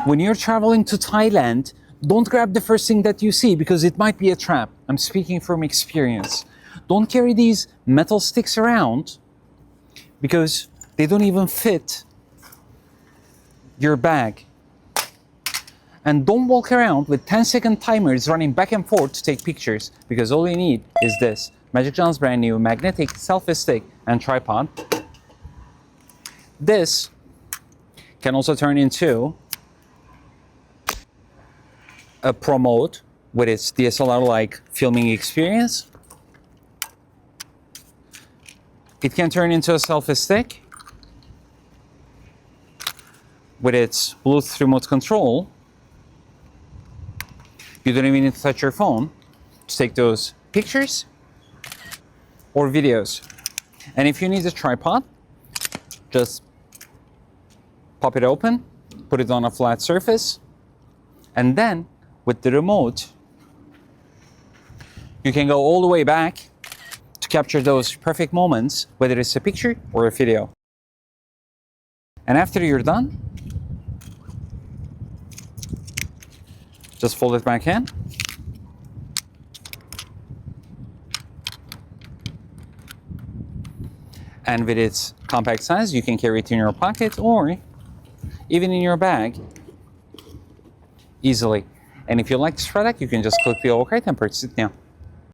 When you're traveling to Thailand, don't grab the first thing that you see because it might be a trap. I'm speaking from experience. Don't carry these metal sticks around because they don't even fit your bag. And don't walk around with 10-second timers running back and forth to take pictures because all you need is this. MagicJohn's brand new magnetic selfie stick and tripod. This can also turn into a pro mode with its DSLR-like filming experience. It can turn into a selfie stick with its Bluetooth remote control. You don't even need to touch your phone to take those pictures or videos. And if you need a tripod, just pop it open, put it on a flat surface, and then with the remote, you can go all the way back to capture those perfect moments, whether it's a picture or a video. And after you're done, just fold it back in. And with its compact size, you can carry it in your pocket or even in your bag easily. And if you like this product, you can just click the OK and purchase it now.